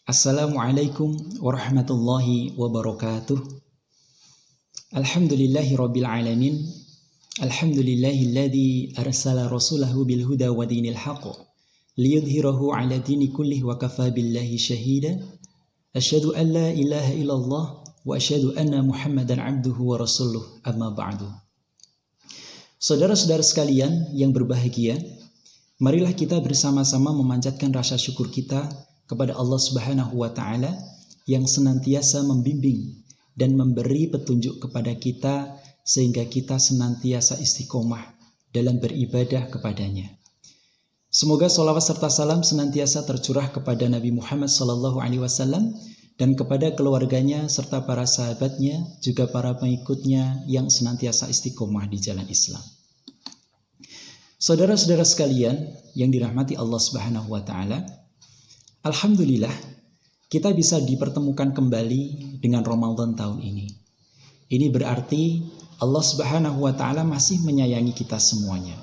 Assalamualaikum warahmatullahi wabarakatuh. Alhamdulillahi rabbil alamin. Alhamdulillahilladzi arsala rasulahu bil huda wa dinil haqq liyudhhirahu ala dini kullih wa kafa billahi syahida. Asyhadu an la ilaha illallah wa asyhadu anna Muhammadan abduhu wa rasuluh. Amma ba'du. Saudara-saudara sekalian yang berbahagia, marilah kita bersama-sama memanjatkan rasa syukur kita kepada Allah Subhanahu wa Ta'ala yang senantiasa membimbing dan memberi petunjuk kepada kita sehingga kita senantiasa istiqomah dalam beribadah kepadanya. Semoga sholawat serta salam senantiasa tercurah kepada Nabi Muhammad SAW dan kepada keluarganya serta para sahabatnya, juga para pengikutnya yang senantiasa istiqomah di jalan Islam. Saudara-saudara sekalian yang dirahmati Allah Subhanahu wa Ta'ala, alhamdulillah kita bisa dipertemukan kembali dengan Ramadan tahun ini. Ini berarti Allah Subhanahu wa Ta'ala masih menyayangi kita semuanya.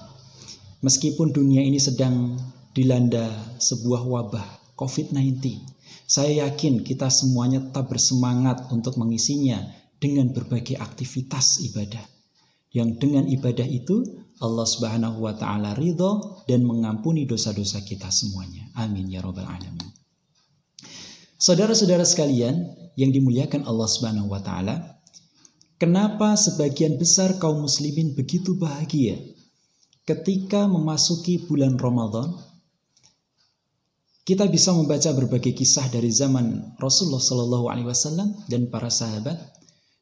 Meskipun dunia ini sedang dilanda sebuah wabah COVID-19, saya yakin kita semuanya tetap bersemangat untuk mengisinya dengan berbagai aktivitas ibadah. Yang dengan ibadah itu Allah Subhanahu wa Ta'ala ridho dan mengampuni dosa-dosa kita semuanya. Amin ya rabbal alamin. Saudara-saudara sekalian yang dimuliakan Allah Subhanahu wa Ta'ala, kenapa sebagian besar kaum muslimin begitu bahagia ketika memasuki bulan Ramadan? Kita bisa membaca berbagai kisah dari zaman Rasulullah SAW dan para sahabat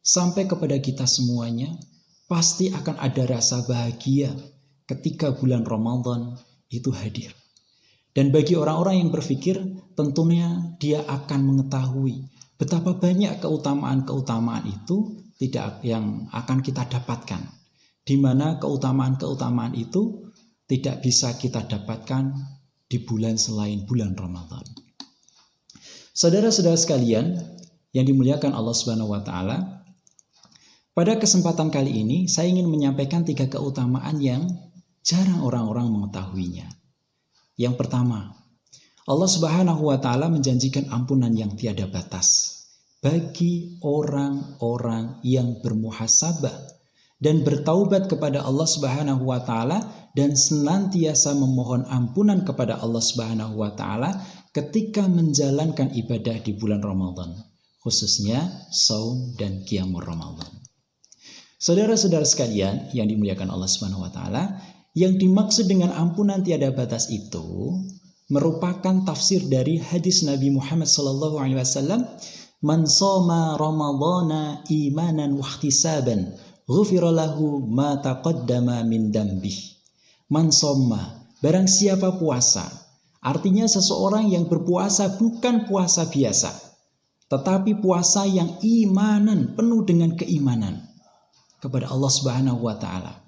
sampai kepada kita semuanya. Pasti akan ada rasa bahagia ketika bulan Ramadan itu hadir. Dan bagi orang-orang yang berpikir, tentunya dia akan mengetahui betapa banyak keutamaan-keutamaan itu yang akan kita dapatkan. Di mana keutamaan-keutamaan itu tidak bisa kita dapatkan di bulan selain bulan Ramadan. Saudara-saudara sekalian yang dimuliakan Allah Subhanahu wa Ta'ala, pada kesempatan kali ini saya ingin menyampaikan 3 keutamaan yang jarang orang-orang mengetahuinya. Yang pertama, Allah Subhanahu wa Ta'ala menjanjikan ampunan yang tiada batas bagi orang-orang yang bermuhasabah dan bertaubat kepada Allah Subhanahu wa Ta'ala dan senantiasa memohon ampunan kepada Allah Subhanahu wa Ta'ala ketika menjalankan ibadah di bulan Ramadan, khususnya shaum dan qiyamul Ramadan. Saudara-saudara sekalian yang dimuliakan Allah Subhanahu wa Ta'ala, yang dimaksud dengan ampunan tiada batas itu merupakan tafsir dari hadis Nabi Muhammad SAW, "Man shoma Ramadhana imanan wa ihtisaban, ghufira lahu ma taqaddama min dambih." Man shoma, barang siapa puasa, artinya seseorang yang berpuasa bukan puasa biasa, tetapi puasa yang imanan, penuh dengan keimanan kepada Allah Subhanahu wa Ta'ala.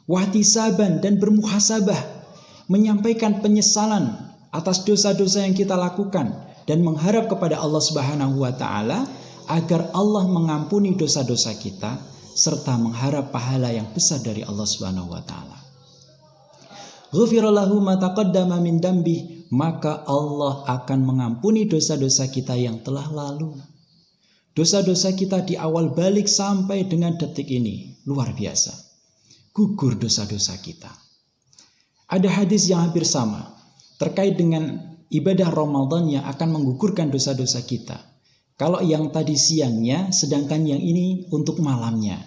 Wahtisaban, dan bermuhasabah, menyampaikan penyesalan atas dosa-dosa yang kita lakukan dan mengharap kepada Allah Subhanahu wa Ta'ala agar Allah mengampuni dosa-dosa kita serta mengharap pahala yang besar dari Allah Subhanahu wa Ta'ala. Ghufira lahu ma taqaddama min dambih, maka Allah akan mengampuni dosa-dosa kita yang telah lalu. Dosa-dosa kita di awal balik sampai dengan detik ini luar biasa. Gugur dosa-dosa kita. Ada hadis yang hampir sama terkait dengan ibadah Ramadan yang akan menggugurkan dosa-dosa kita. Kalau yang tadi siangnya, sedangkan yang ini untuk malamnya.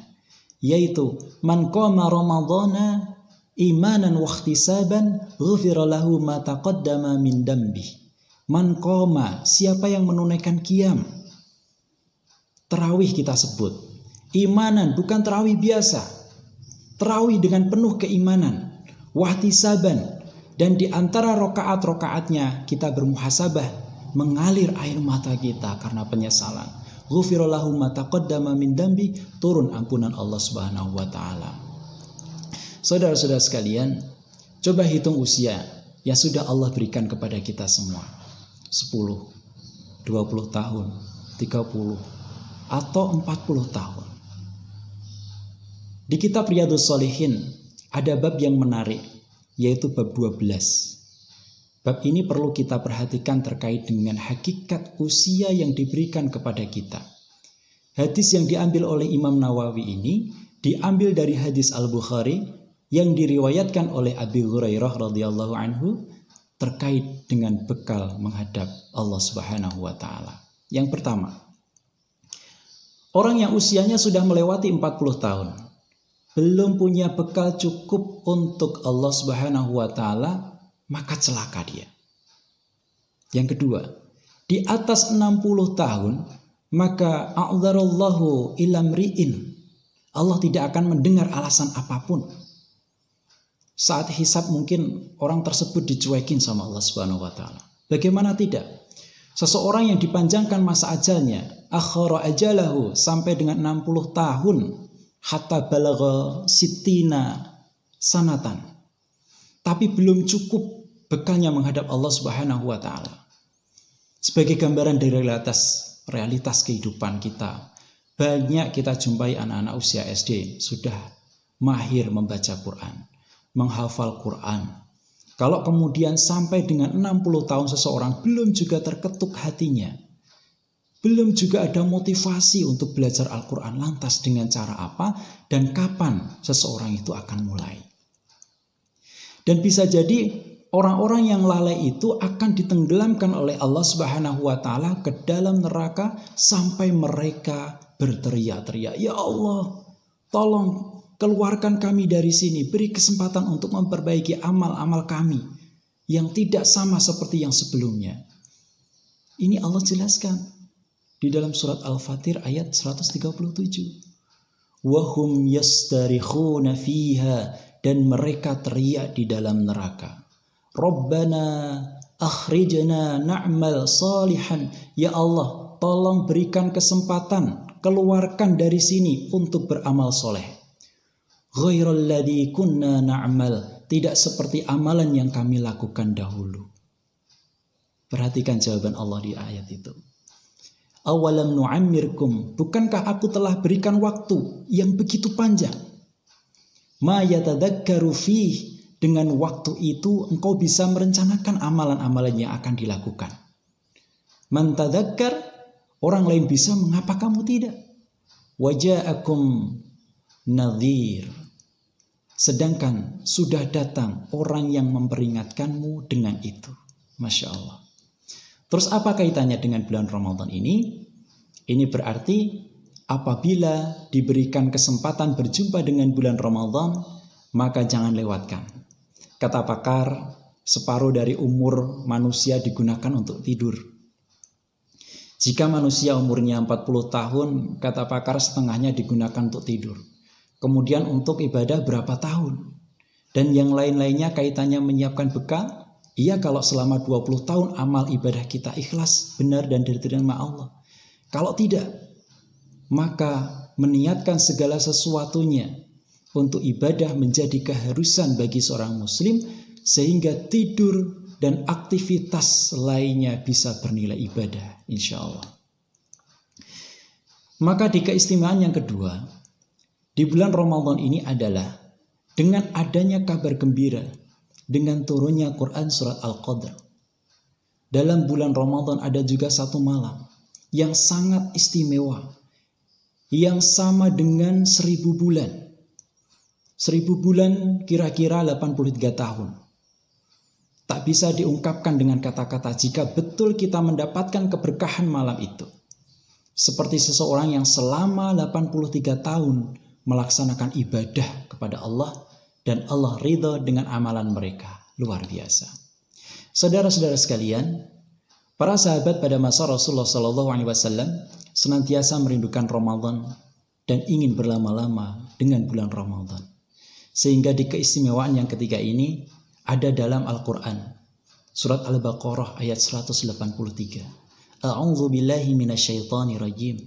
Yaitu, man qama Ramadhana imanan wa ihtisaban ghufira lahu ma taqaddama min dambih. Man qama, siapa yang menunaikan qiyam. Tarawih kita sebut. Imanan, bukan tarawih biasa. Tarawih dengan penuh keimanan. Wahtisaban, dan di antara rokaat-rokaatnya kita bermuhasabah, mengalir air mata kita karena penyesalan. Ghufira lahu ma taqaddama min dambi, turun ampunan Allah Subhanahu wa Ta'ala. Saudara-saudara sekalian, coba hitung usia yang sudah Allah berikan kepada kita semua. 10, 20 tahun, 30 atau 40 tahun. Di kitab Riyadhus Shalihin ada bab yang menarik, yaitu bab 12. Bab ini perlu kita perhatikan terkait dengan hakikat usia yang diberikan kepada kita. Hadis yang diambil oleh Imam Nawawi ini diambil dari hadis Al-Bukhari yang diriwayatkan oleh Abi Hurairah radhiyallahu anhu terkait dengan bekal menghadap Allah Subhanahu wa taala. Yang pertama, orang yang usianya sudah melewati 40 tahun, belum punya bekal cukup untuk Allah Subhanahu wa taala, maka celaka dia. Yang kedua, di atas 60 tahun, maka a'dzarallahu ila mri'in. Allah tidak akan mendengar alasan apapun. Saat hisab mungkin orang tersebut dicuekin sama Allah Subhanahu wa taala. Bagaimana tidak? Seseorang yang dipanjangkan masa ajalnya, akhara ajalahu sampai dengan 60 tahun, hatta balagha sittina sanatan. Tapi belum cukup bekalnya menghadap Allah Subhanahu wa taala. Sebagai gambaran dari realitas kehidupan kita, banyak kita jumpai anak-anak usia SD sudah mahir membaca Quran, menghafal Quran. Kalau kemudian sampai dengan 60 tahun seseorang belum juga terketuk hatinya, belum juga ada motivasi untuk belajar Al-Quran, lantas dengan cara apa dan kapan seseorang itu akan mulai? Dan bisa jadi orang-orang yang lalai itu akan ditenggelamkan oleh Allah Subhanahu wa taala ke dalam neraka sampai mereka berteriak-teriak, "Ya Allah, tolong keluarkan kami dari sini, beri kesempatan untuk memperbaiki amal-amal kami yang tidak sama seperti yang sebelumnya." Ini Allah jelaskan di dalam surat Al-Fatir ayat 137. Wahum yastarikhuna fiha, dan mereka teriak di dalam neraka. Rabbana akhrijna na'mal salihan. Ya Allah, tolong berikan kesempatan, keluarkan dari sini untuk beramal soleh. Ghairal ladzi kunna na'mal, tidak seperti amalan yang kami lakukan dahulu. Perhatikan jawaban Allah di ayat itu. Awalam nu'ammirkum, bukankah aku telah berikan waktu yang begitu panjang? Ma yatadzakkaru fih, dengan waktu itu engkau bisa merencanakan amalan-amalan yang akan dilakukan. Man tadzakkar, orang lain bisa, mengapa kamu tidak? Waja'akum nadhir, sedangkan sudah datang orang yang memperingatkanmu dengan itu. Masya Allah. Terus apa kaitannya dengan bulan Ramadan ini? Ini berarti apabila diberikan kesempatan berjumpa dengan bulan Ramadan, maka jangan lewatkan. Kata pakar, separuh dari umur manusia digunakan untuk tidur. Jika manusia umurnya 40 tahun, kata pakar setengahnya digunakan untuk tidur. Kemudian untuk ibadah berapa tahun? Dan yang lain-lainnya kaitannya menyiapkan bekal. Iya, kalau selama 20 tahun amal ibadah kita ikhlas, benar dan diterima Allah. Kalau tidak, maka meniatkan segala sesuatunya untuk ibadah menjadi keharusan bagi seorang muslim, sehingga tidur dan aktivitas lainnya bisa bernilai ibadah, insya Allah. Maka di keistimewaan yang kedua, di bulan Ramadan ini adalah dengan adanya kabar gembira, dengan turunnya Quran surat Al-Qadr. Dalam bulan Ramadan ada juga satu malam yang sangat istimewa, yang sama dengan 1000 bulan. 1000 bulan kira-kira 83 tahun. Tak bisa diungkapkan dengan kata-kata jika betul kita mendapatkan keberkahan malam itu. Seperti seseorang yang selama 83 tahun melaksanakan ibadah kepada Allah, dan Allah ridha dengan amalan mereka. Luar biasa. Saudara-saudara sekalian, para sahabat pada masa Rasulullah SAW senantiasa merindukan Ramadan dan ingin berlama-lama dengan bulan Ramadan. Sehingga di keistimewaan yang ketiga ini ada dalam Al-Quran. Surat Al-Baqarah ayat 183. A'udzu billahi minasyaitonir rajim.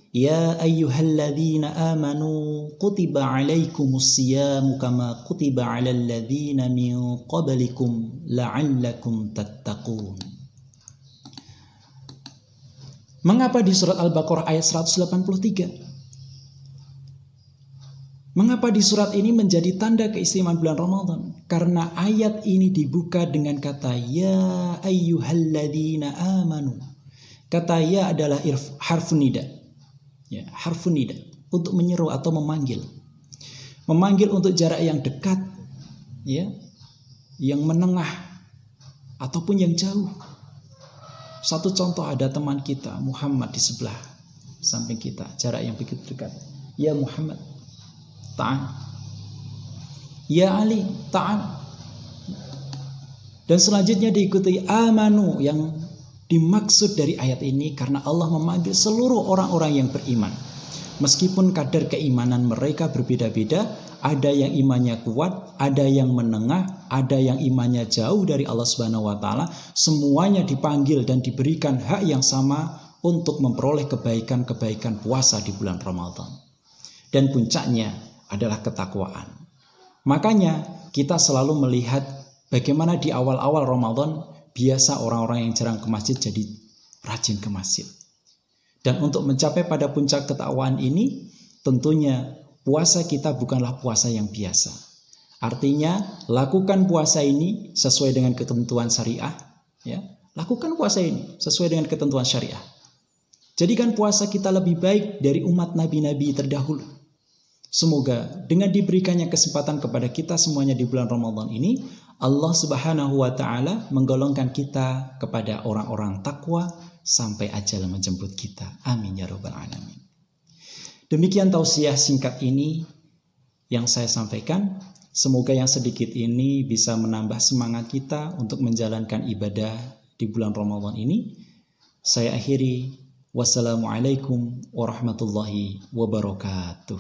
Ya ayyuhalladzina amanu kutiba alaikumus siyamu kama kutiba alal ladzina min qablikum la'allakum tattaqun. Mengapa di surat Al-Baqarah ayat 183? Mengapa di surat ini menjadi tanda keistimewaan bulan Ramadan? Karena ayat ini dibuka dengan kata ya ayyuhalladzina amanu. Kata ya adalah harfun nida. Ya, harfun nida untuk menyeru atau memanggil. Memanggil untuk jarak yang dekat, ya, yang menengah ataupun yang jauh. Satu contoh, ada teman kita Muhammad di sebelah samping kita, jarak yang begitu dekat. Ya Muhammad, ta'al. Ya Ali, ta'al. Dan selanjutnya diikuti amanu, yang dimaksud dari ayat ini karena Allah memanggil seluruh orang-orang yang beriman. Meskipun kadar keimanan mereka berbeda-beda, ada yang imannya kuat, ada yang menengah, ada yang imannya jauh dari Allah Subhanahu wa taala, semuanya dipanggil dan diberikan hak yang sama untuk memperoleh kebaikan-kebaikan puasa di bulan Ramadan. Dan puncaknya adalah ketakwaan. Makanya kita selalu melihat bagaimana di awal-awal Ramadan biasa orang-orang yang jarang ke masjid jadi rajin ke masjid. Dan untuk mencapai pada puncak ketakwaan ini, tentunya puasa kita bukanlah puasa yang biasa. Artinya, lakukan puasa ini sesuai dengan ketentuan syariah. Ya, lakukan puasa ini sesuai dengan ketentuan syariah. Jadikan puasa kita lebih baik dari umat nabi-nabi terdahulu. Semoga dengan diberikannya kesempatan kepada kita semuanya di bulan Ramadan ini, Allah Subhanahu wa taala menggolongkan kita kepada orang-orang takwa sampai ajal menjemput kita. Amin ya rabbal alamin. Demikian tausiah singkat ini yang saya sampaikan. Semoga yang sedikit ini bisa menambah semangat kita untuk menjalankan ibadah di bulan Ramadan ini. Saya akhiri. Wassalamualaikum warahmatullahi wabarakatuh.